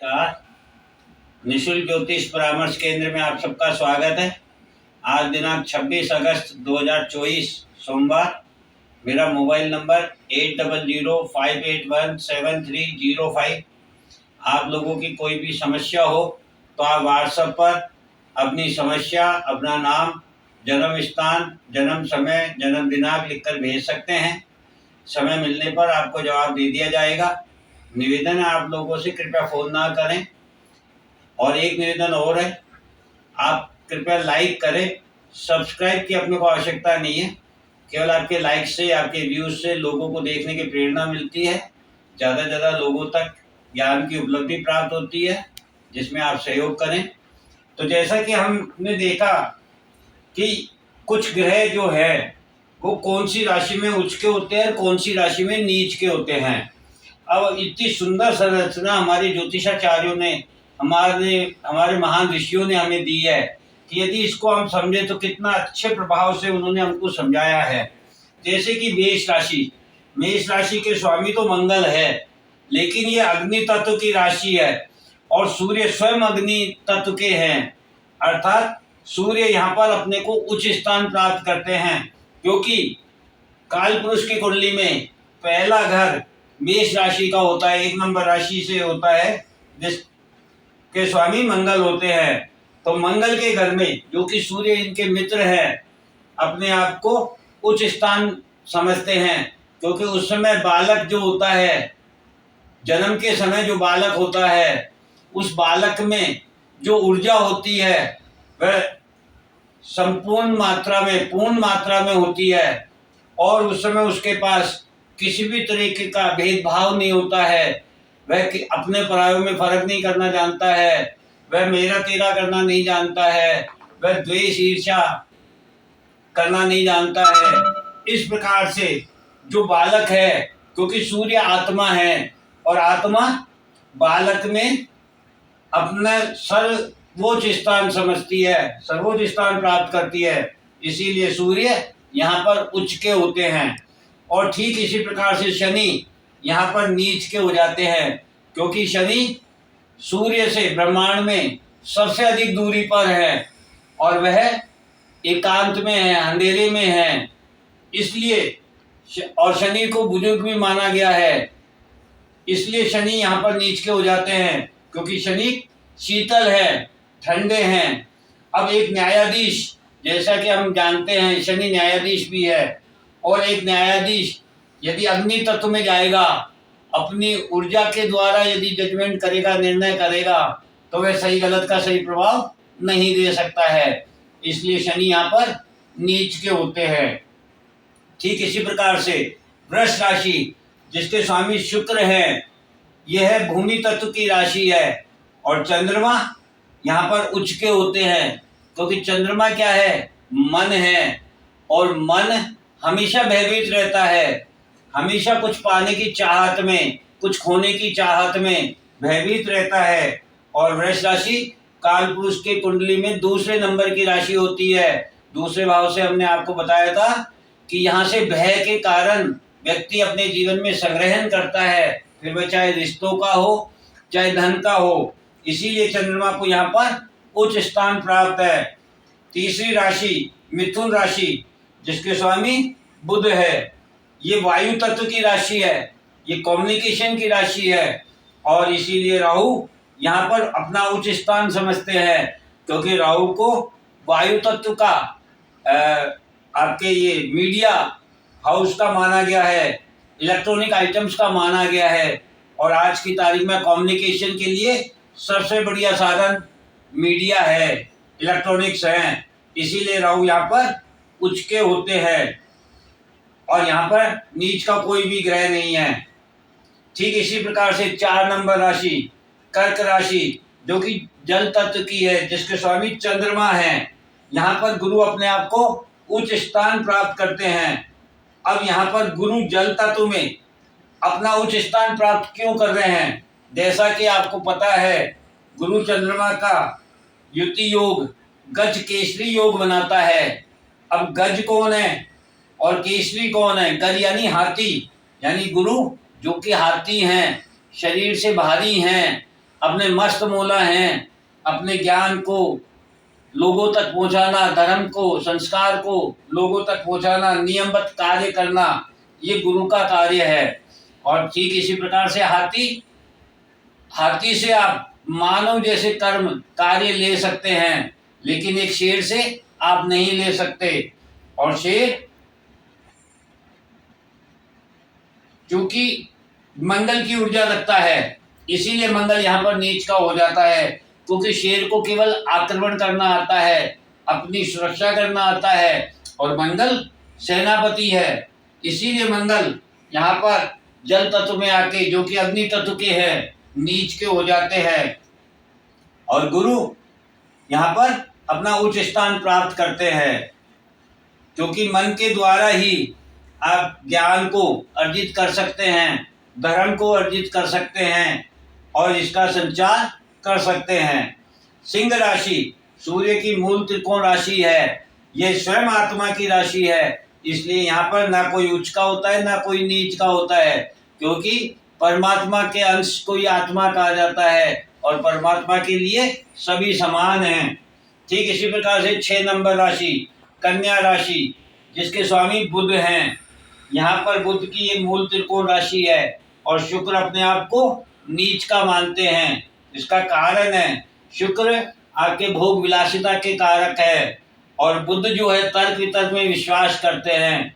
नमस्कार। निशुल्क ज्योतिष परामर्श केंद्र में आप सबका स्वागत है। आज दिनांक 26 अगस्त 2024 सोमवार। मेरा मोबाइल नंबर 8005817305। आप लोगों की कोई भी समस्या हो तो आप व्हाट्सएप पर अपनी समस्या, अपना नाम, जन्म स्थान, जन्म समय, जन्म दिनांक लिखकर भेज सकते हैं। समय मिलने पर आपको जवाब दे दिया जाएगा। निवेदन है आप लोगों से कृपया फ़ोन ना करें। और एक निवेदन और है, आप कृपया लाइक करें। सब्सक्राइब की अपने को आवश्यकता नहीं है। केवल आपके लाइक से, आपके व्यूज़ से लोगों को देखने की प्रेरणा मिलती है। ज़्यादा से ज़्यादा लोगों तक ज्ञान की उपलब्धि प्राप्त होती है, जिसमें आप सहयोग करें। तो जैसा कि हमने देखा कि कुछ ग्रह जो है वो कौन सी राशि में उच्च के होते हैं और कौन सी राशि में नीच के होते हैं। अब इतनी सुंदर संरचना हमारे ज्योतिषाचार्यों ने, हमारे महान ऋषियों ने हमें दी है कि यदि इसको हम समझे तो कितना अच्छे प्रभाव से उन्होंने हमको समझाया है। जैसे कि मेष राशि के स्वामी तो मंगल है, लेकिन ये अग्नि तत्व की राशि है और सूर्य स्वयं अग्नि तत्व के हैं। अर्थात सूर्य यहाँ पर अपने को उच्च स्थान प्राप्त करते हैं, क्योंकि काल पुरुष की कुंडली में पहला घर मेष राशि का होता है, 1 नंबर राशि से होता है, जिसके स्वामी मंगल होते हैं। तो मंगल के घर में, जो कि सूर्य इनके मित्र हैं, अपने आप को उच्च स्थान समझते हैं, क्योंकि उस समय बालक जो होता है, जन्म के समय जो बालक होता है, उस बालक में जो ऊर्जा होती है वह संपूर्ण मात्रा में, पूर्ण मात्रा में होती है। और उस समय उसके पास किसी भी तरीके का भेदभाव नहीं होता है। वह अपने परायों में फर्क नहीं करना जानता है। वह मेरा तेरा करना नहीं जानता है। वह द्वेष ईर्ष्या करना नहीं जानता है। इस प्रकार से जो बालक है, क्योंकि सूर्य आत्मा है और आत्मा बालक में अपना सर्वोच्च स्थान समझती है, सर्वोच्च स्थान प्राप्त करती है। इसीलिए सूर्य यहाँ पर उच्च के होते हैं। और ठीक इसी प्रकार से शनि यहाँ पर नीच के हो जाते हैं, क्योंकि शनि सूर्य से ब्रह्मांड में सबसे अधिक दूरी पर है और वह एकांत में है, अंधेरे में है। इसलिए और शनि को बुजुर्ग भी माना गया है, इसलिए शनि यहाँ पर नीच के हो जाते हैं, क्योंकि शनि शीतल है, ठंडे हैं। अब एक न्यायाधीश, जैसा कि हम जानते हैं, शनि न्यायाधीश भी है। और एक न्यायाधीश यदि अग्नि तत्व में जाएगा, अपनी ऊर्जा के द्वारा यदि जजमेंट करेगा, निर्णय करेगा, तो वह सही गलत का सही प्रभाव नहीं दे सकता है। इसलिए शनि यहाँ पर नीच के होते हैं। ठीक इसी प्रकार से वृष राशि, जिसके स्वामी शुक्र हैं, यह भूमि तत्व की राशि है और चंद्रमा यहाँ पर उच्च के होते हैं, क्योंकि चंद्रमा क्या है, मन है। और मन हमेशा भयभीत रहता है, हमेशा कुछ पाने की चाहत में, कुछ खोने की चाहत में भयभीत रहता है। और वृष राशि काल पुरुष के कुंडली में दूसरे नंबर की राशि होती है। दूसरे भाव से हमने आपको बताया था कि यहाँ से भय के कारण व्यक्ति अपने जीवन में संग्रहण करता है, फिर वह चाहे रिश्तों का हो, चाहे धन का हो। इसीलिए चंद्रमा को यहाँ पर उच्च स्थान प्राप्त है। तीसरी राशि मिथुन राशि, जिसके स्वामी बुध है, ये वायु तत्व की राशि है, ये कम्युनिकेशन की राशि है। और इसीलिए राहु यहाँ पर अपना उच्च स्थान समझते हैं, क्योंकि राहु को वायु तत्व का आपके ये मीडिया हाउस का माना गया है, इलेक्ट्रॉनिक आइटम्स का माना गया है। और आज की तारीख में कम्युनिकेशन के लिए सबसे बढ़िया साधन मीडिया है, इलेक्ट्रॉनिक्स हैं। इसीलिए राहु यहाँ पर उच्च के होते हैं और यहाँ पर नीच का कोई भी ग्रह नहीं है। ठीक इसी प्रकार से 4 नंबर राशि कर्क राशि, जो कि जल तत्व की है, जिसके स्वामी चंद्रमा हैं, यहाँ पर गुरु अपने आप को उच्च स्थान प्राप्त करते हैं। अब यहाँ पर गुरु जल तत्व में अपना उच्च स्थान प्राप्त क्यों कर रहे हैं? जैसा कि आपको पता है, गुरु चंद्रमा का युति योग गज केसरी योग बनाता है। अब गज कौन है और केसरी कौन है? गज यानी हाथी, यानी गुरु जो कि हाथी हैं, शरीर से भारी हैं, अपने मस्त मौला हैं। अपने ज्ञान को लोगों तक पहुंचाना, धर्म को, संस्कार को लोगों तक पहुंचाना, नियमबद्ध कार्य करना, ये गुरु का कार्य है। और ठीक इसी प्रकार से हाथी से आप मानव जैसे कर्म कार्य ले सकते हैं, लेकिन एक शेर से आप नहीं ले सकते। और शेर क्योंकि मंगल की ऊर्जा रखता है, इसीलिए मंगल यहाँ पर नीच का हो जाता है। क्योंकि शेर को केवल आक्रमण करना आता है, अपनी सुरक्षा करना आता है, और मंगल सेनापति है। इसीलिए मंगल यहाँ पर जल तत्व में आके, जो कि अग्नि तत्व के हैं, नीच के हो जाते हैं। और गुरु यहाँ पर अपना उच्च स्थान प्राप्त करते हैं, क्योंकि मन के द्वारा ही आप ज्ञान को अर्जित कर सकते हैं, धर्म को अर्जित कर सकते हैं, और इसका संचार कर सकते हैं। सिंह राशि सूर्य की मूल त्रिकोण राशि है, ये स्वयं आत्मा की राशि है। इसलिए यहाँ पर ना कोई उच्च का होता है, ना कोई नीच का होता है, क्योंकि परमात्मा के अंश को ही आत्मा कहा जाता है, और परमात्मा के लिए सभी समान हैं। ठीक इसी प्रकार से 6 नंबर राशि कन्या राशि, जिसके स्वामी बुध हैं। यहाँ पर बुध की ये मूल त्रिकोण राशि है, और शुक्र अपने आप को नीच का मानते हैं। इसका कारण है, शुक्र आपके भोग विलासिता के कारक है, और बुध जो है तर्क वितर्क में विश्वास करते हैं।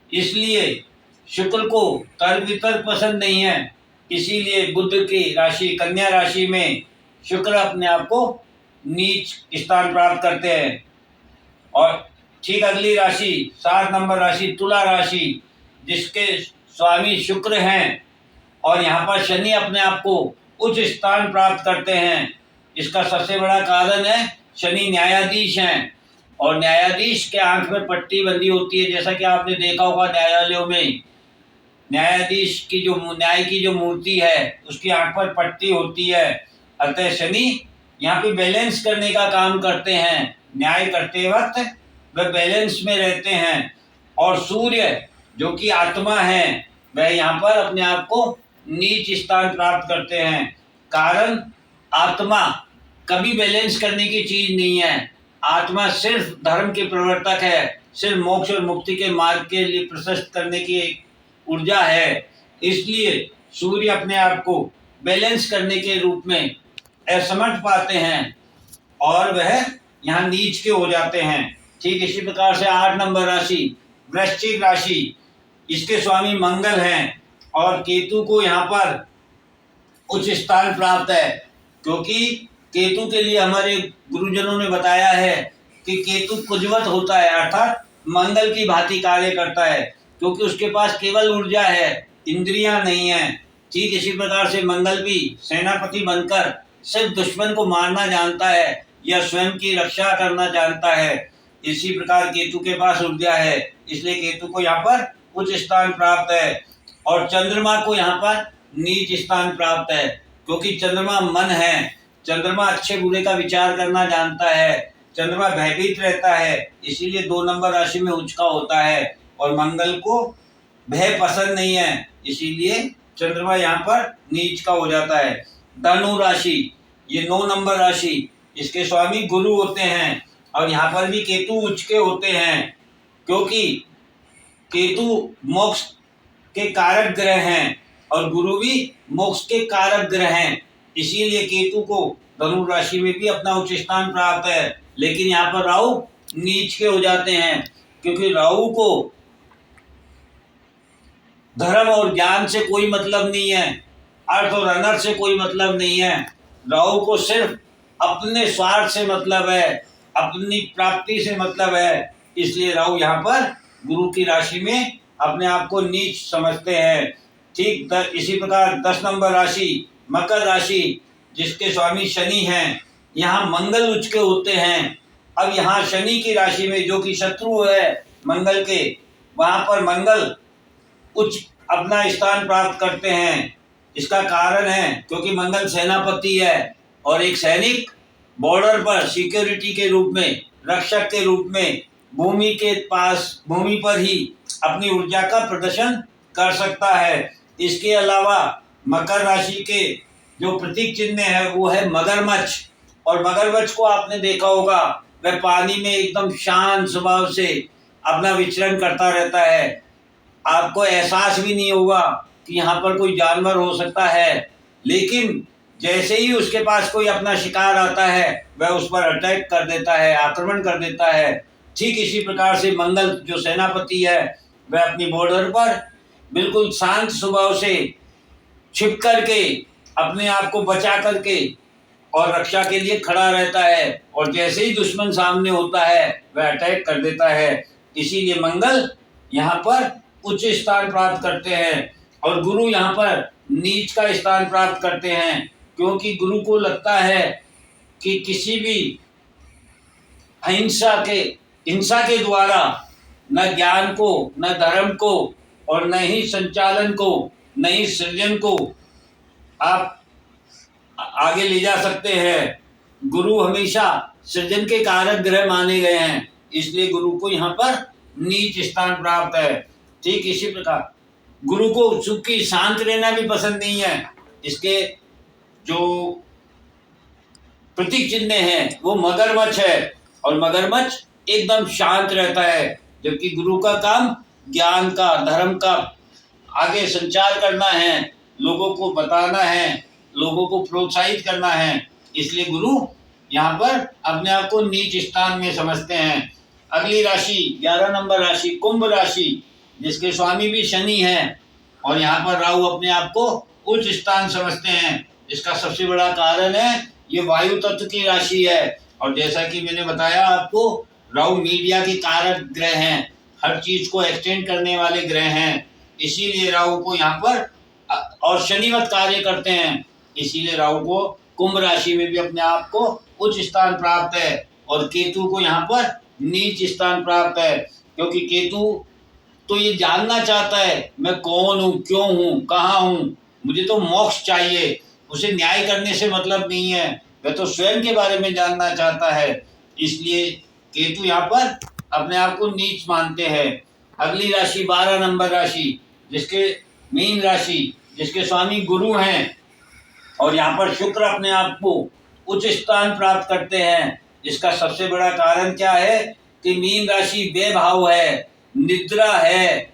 इसलिए शुक्र को तर्क वितर्क पसंद नहीं है, इसीलिए बुध की राशि कन्या राशि में शुक्र अपने आप को नीच स्थान प्राप्त करते हैं। और ठीक अगली राशि 7 नंबर राशि तुला राशि, जिसके स्वामी शुक्र हैं, और यहाँ पर शनि अपने आप को उच्च स्थान प्राप्त करते हैं। इसका सबसे बड़ा कारण है, शनि न्यायाधीश हैं, और न्यायाधीश के आंख में पट्टी बंधी होती है। जैसा कि आपने देखा होगा न्यायालयों में, न्यायाधीश की जो न्याय की जो मूर्ति है, उसकी आंख पर पट्टी होती है। अतः शनि यहाँ पे बैलेंस करने का काम करते हैं, न्याय करते वक्त वह बैलेंस में रहते हैं। और सूर्य जो कि आत्मा है, वह यहाँ पर अपने आप को नीच स्थान प्राप्त करते हैं। कारण, आत्मा कभी बैलेंस करने की चीज नहीं है। आत्मा सिर्फ धर्म के प्रवर्तक है, सिर्फ मोक्ष और मुक्ति के मार्ग के लिए प्रशस्त करने की एक ऊर्जा है। इसलिए सूर्य अपने आप को बैलेंस करने के रूप में असमर्थ पाते हैं, और वह यहाँ नीच के हो जाते हैं। ठीक इसी प्रकार से 8 नंबर राशि वृश्चिक राशि, इसके स्वामी मंगल हैं, और केतु को यहाँ पर उच्च स्थान प्राप्त है। क्योंकि केतु के लिए हमारे गुरुजनों ने बताया है कि केतु कुजवत होता है, अर्थात मंगल की भांति कार्य करता है, क्योंकि उसके पास केवल ऊर्जा है, इंद्रियां नहीं है। ठीक इसी प्रकार से मंगल भी सेनापति बनकर सिर्फ दुश्मन को मारना जानता है, या स्वयं की रक्षा करना जानता है। इसी प्रकार केतु के पास ऊर्जा है, इसलिए केतु को यहाँ पर उच्च स्थान प्राप्त है। और चंद्रमा को यहाँ पर नीच स्थान प्राप्त है, क्योंकि चंद्रमा मन है, चंद्रमा अच्छे बुरे का विचार करना जानता है, चंद्रमा भयभीत रहता है, इसीलिए 2 नंबर राशि में उच्च का होता है। और मंगल को भय पसंद नहीं है, इसीलिए चंद्रमा यहाँ पर नीच का हो जाता है। धनु राशि, ये 9 नंबर राशि, इसके स्वामी गुरु होते हैं, और यहाँ पर भी केतु उच्च के होते हैं, क्योंकि केतु मोक्ष के कारक ग्रह हैं, और गुरु भी मोक्ष के कारक ग्रह हैं। इसीलिए केतु को धनु राशि में भी अपना उच्च स्थान प्राप्त है। लेकिन यहाँ पर राहु नीच के हो जाते हैं, क्योंकि राहु को धर्म और ज्ञान से कोई मतलब नहीं है, अर्थ और अनर्थ से कोई मतलब नहीं है। राहु को सिर्फ अपने स्वार्थ से मतलब है, अपनी प्राप्ति से मतलब है। इसलिए राहु यहाँ पर गुरु की राशि में अपने आप को नीच समझते हैं। ठीक इसी प्रकार 10 नंबर राशि मकर राशि, जिसके स्वामी शनि हैं, यहाँ मंगल उच्च के होते हैं। अब यहाँ शनि की राशि में, जो कि शत्रु है मंगल के, वहाँ पर मंगल उच्च अपना स्थान प्राप्त करते हैं। इसका कारण है, क्योंकि मंगल सेनापति है, और एक सैनिक बॉर्डर पर सिक्योरिटी के रूप में, रक्षक के रूप में भूमि के पास, भूमि पर ही अपनी ऊर्जा का प्रदर्शन कर सकता है। इसके अलावा मकर राशि के जो प्रतीक चिन्ह है वो है मगरमच्छ। और मगरमच्छ को आपने देखा होगा, वह पानी में एकदम शांत स्वभाव से अपना विचरण करता रहता है। आपको एहसास भी नहीं होगा कि यहाँ पर कोई जानवर हो सकता है, लेकिन जैसे ही उसके पास कोई अपना शिकार आता है वह उस पर अटैक कर देता है, आक्रमण कर देता है। ठीक इसी प्रकार से मंगल जो सेनापति है वह अपनी बॉर्डर पर बिल्कुल शांत स्वभाव से छिप करके अपने आप को बचा करके और रक्षा के लिए खड़ा रहता है, और जैसे ही दुश्मन सामने होता है वह अटैक कर देता है। इसीलिए मंगल यहाँ पर उच्च स्थान प्राप्त करते हैं और गुरु यहाँ पर नीच का स्थान प्राप्त करते हैं, क्योंकि गुरु को लगता है कि किसी भी हिंसा के द्वारा न ज्ञान को, न धर्म को, और न ही संचालन को, न ही सृजन को आप आगे ले जा सकते हैं। गुरु हमेशा सृजन के कारक ग्रह माने गए हैं, इसलिए गुरु को यहाँ पर नीच स्थान प्राप्त है। ठीक इसी प्रकार गुरु को चूंकि शांत रहना भी पसंद नहीं है, इसके जो प्रतीक चिन्ह है वो मगरमच्छ है, और मगरमच्छ एकदम शांत रहता है, जबकि गुरु का काम ज्ञान का, धर्म का आगे संचार करना है, लोगों को बताना है, लोगों को प्रोत्साहित करना है। इसलिए गुरु यहाँ पर अपने आप को नीच स्थान में समझते हैं। अगली राशि 11 नंबर राशि कुंभ राशि, जिसके स्वामी भी शनि हैं, और यहाँ पर राहु अपने आप को उच्च स्थान समझते हैं। इसका सबसे बड़ा कारण है ये वायु तत्व की राशि है, और जैसा कि मैंने बताया आपको, राहु मीडिया के कारक ग्रह हैं, हर चीज को एक्सटेंड करने वाले ग्रह हैं। इसीलिए राहु को यहाँ पर और शनिवत कार्य करते हैं, इसीलिए राहु को कुंभ राशि में भी अपने आप को उच्च स्थान प्राप्त है, और केतु को यहाँ पर नीच स्थान प्राप्त है, क्योंकि केतु तो ये जानना चाहता है मैं कौन हूँ, क्यों हूँ, कहाँ हूँ, मुझे तो मोक्ष चाहिए। उसे न्याय करने से मतलब नहीं है, वह तो स्वयं के बारे में जानना चाहता है। इसलिए केतु यहाँ पर अपने आप को नीच मानते हैं। अगली राशि 12 नंबर राशि, जिसके मीन राशि, जिसके स्वामी गुरु हैं, और यहाँ पर शुक्र अपने आप को उच्च स्थान प्राप्त करते हैं। इसका सबसे बड़ा कारण क्या है कि मीन राशि बेभाव है, निद्रा है,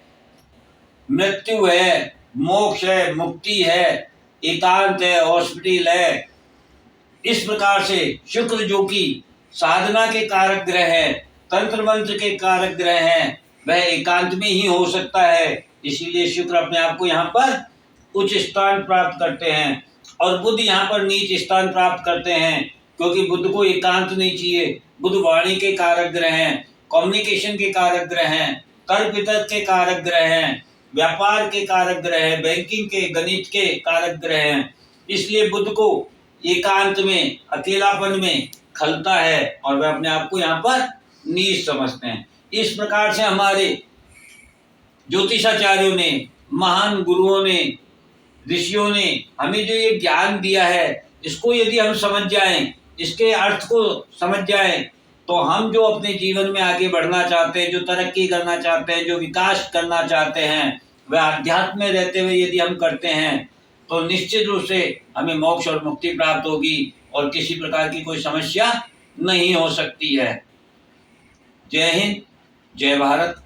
मृत्यु है, मोक्ष है, मुक्ति है, एकांत है, हॉस्पिटल है। इस प्रकार से शुक्र जो कि साधना के कारक ग्रह है, तंत्र मंत्र के कारक ग्रह हैं, वह एकांत में ही हो सकता है। इसीलिए शुक्र अपने आप को यहाँ पर उच्च स्थान प्राप्त करते हैं, और बुध यहाँ पर नीच स्थान प्राप्त करते हैं, क्योंकि बुध को एकांत नहीं चाहिए। बुध वाणी के कारक ग्रह हैं, कम्युनिकेशन के कारक ग्रह हैं, तर्क वितर्क के कारक ग्रह हैं, व्यापार के कारक ग्रह हैं, बैंकिंग के, गणित के कारक ग्रह हैं। इसलिए बुध को एकांत में, अकेलापन में खलता है, और वह अपने आप को यहाँ पर नीच समझते हैं। इस प्रकार से हमारे ज्योतिषाचार्यों ने, महान गुरुओं ने, ऋषियों ने हमें जो ये ज्ञान दिया है, इसको यदि हम समझ जाएं, इसके अर्थ को समझ जाएं, तो हम जो अपने जीवन में आगे बढ़ना चाहते हैं, जो तरक्की करना चाहते हैं, जो विकास करना चाहते हैं, वह अध्यात्म में रहते हुए यदि हम करते हैं, तो निश्चित रूप से हमें मोक्ष और मुक्ति प्राप्त होगी, और किसी प्रकार की कोई समस्या नहीं हो सकती है। जय हिंद, जय भारत।